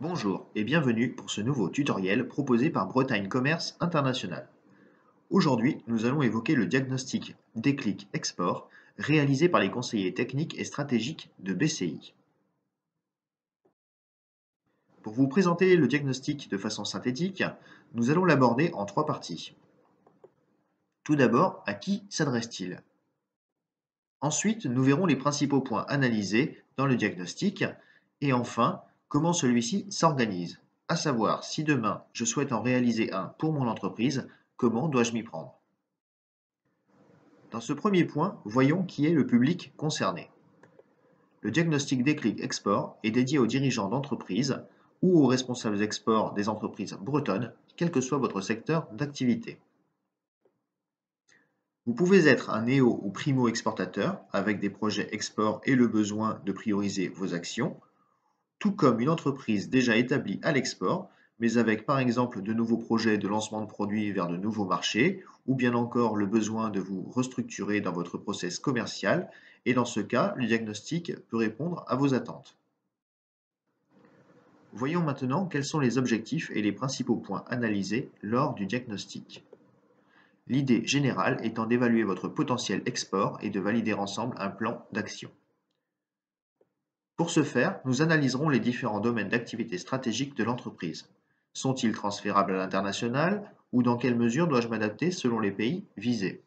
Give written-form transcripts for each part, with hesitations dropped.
Bonjour et bienvenue pour ce nouveau tutoriel proposé par Bretagne Commerce International. Aujourd'hui, nous allons évoquer le diagnostic déclic export réalisé par les conseillers techniques et stratégiques de BCI. Pour vous présenter le diagnostic de façon synthétique, nous allons l'aborder en trois parties. Tout d'abord, à qui s'adresse-t-il? Ensuite, nous verrons les principaux points analysés dans le diagnostic et enfin, comment celui-ci s'organise, à savoir si demain je souhaite en réaliser un pour mon entreprise, comment dois-je m'y prendre? Dans ce premier point, voyons qui est le public concerné. Le diagnostic déclic export est dédié aux dirigeants d'entreprise ou aux responsables export des entreprises bretonnes, quel que soit votre secteur d'activité. Vous pouvez être un néo ou primo-exportateur avec des projets export et le besoin de prioriser vos actions, tout comme une entreprise déjà établie à l'export, mais avec par exemple de nouveaux projets de lancement de produits vers de nouveaux marchés, ou bien encore le besoin de vous restructurer dans votre process commercial, et dans ce cas, le diagnostic peut répondre à vos attentes. Voyons maintenant quels sont les objectifs et les principaux points analysés lors du diagnostic. L'idée générale étant d'évaluer votre potentiel export et de valider ensemble un plan d'action. Pour ce faire, nous analyserons les différents domaines d'activité stratégique de l'entreprise. Sont-ils transférables à l'international ou dans quelle mesure dois-je m'adapter selon les pays visés?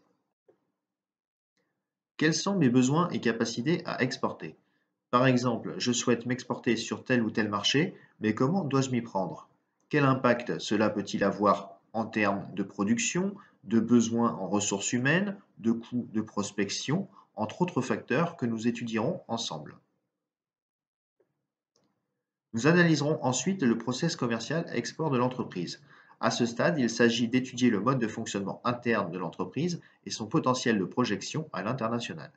Quels sont mes besoins et capacités à exporter? Par exemple, je souhaite m'exporter sur tel ou tel marché, mais comment dois-je m'y prendre? Quel impact cela peut-il avoir en termes de production, de besoins en ressources humaines, de coûts de prospection, entre autres facteurs que nous étudierons ensemble. Nous analyserons ensuite le process commercial export de l'entreprise. À ce stade, il s'agit d'étudier le mode de fonctionnement interne de l'entreprise et son potentiel de projection à l'international.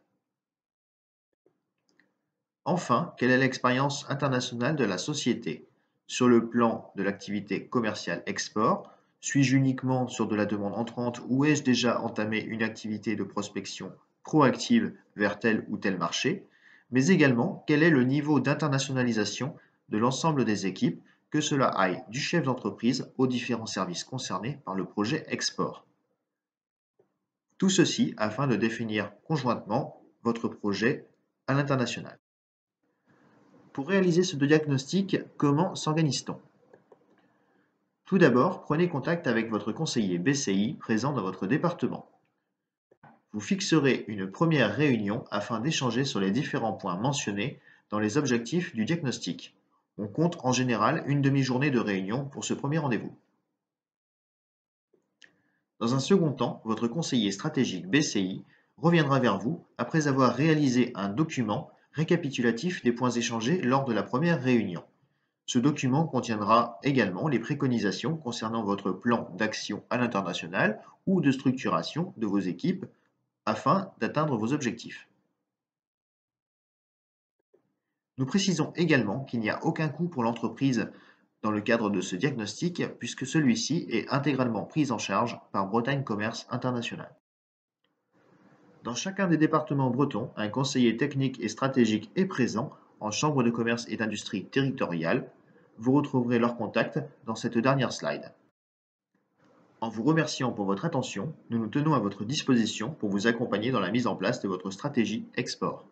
Enfin, quelle est l'expérience internationale de la société? Sur le plan de l'activité commerciale export, suis-je uniquement sur de la demande entrante ou ai-je déjà entamé une activité de prospection proactive vers tel ou tel marché? Mais également, quel est le niveau d'internationalisation de l'ensemble des équipes, que cela aille du chef d'entreprise aux différents services concernés par le projet export? Tout ceci afin de définir conjointement votre projet à l'international. Pour réaliser ce diagnostic, comment s'organise-t-on? Tout d'abord, prenez contact avec votre conseiller BCI présent dans votre département. Vous fixerez une première réunion afin d'échanger sur les différents points mentionnés dans les objectifs du diagnostic. On compte en général une demi-journée de réunion pour ce premier rendez-vous. Dans un second temps, votre conseiller stratégique BCI reviendra vers vous après avoir réalisé un document récapitulatif des points échangés lors de la première réunion. Ce document contiendra également les préconisations concernant votre plan d'action à l'international ou de structuration de vos équipes afin d'atteindre vos objectifs. Nous précisons également qu'il n'y a aucun coût pour l'entreprise dans le cadre de ce diagnostic puisque celui-ci est intégralement pris en charge par Bretagne Commerce International. Dans chacun des départements bretons, un conseiller technique et stratégique est présent en chambre de commerce et d'industrie territoriale. Vous retrouverez leur contact dans cette dernière slide. En vous remerciant pour votre attention, nous nous tenons à votre disposition pour vous accompagner dans la mise en place de votre stratégie export.